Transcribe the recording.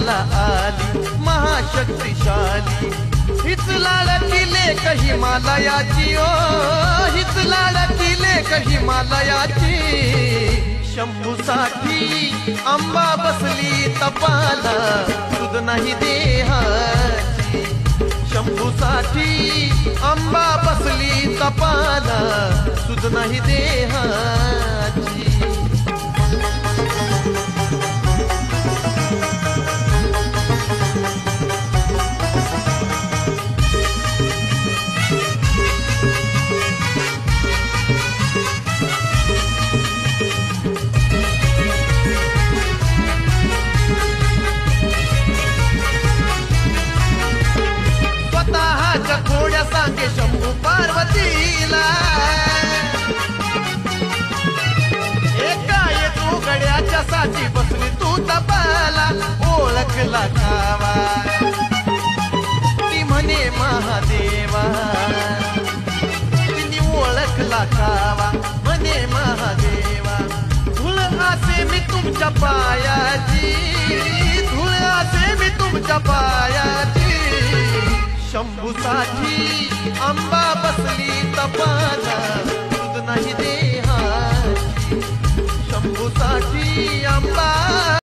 तपाला आली महाशक्तिशाली। हीच लाडकी लेक हिमालयाची ओ, हीच लाडकी लेक हिमालयाची। शंभूसाठी अंबा बसली तपाला, सुध नाही देहाची। शंभूसाठी अंबा बसली तपाला, सुध नाही देहाची। खोड्या सांगे शंभू पार्वतीला, एका एक उघड्याच्या साठी बसली तू तपाला। ओळखला कावा ती म्हणे महादेवा, तिने ओळखला कावा म्हणे महादेवा। धूळ असे मी तुमच्या पायाची, धूळ असे मी तुमच्या पायाची। शंभूसाठी अंबा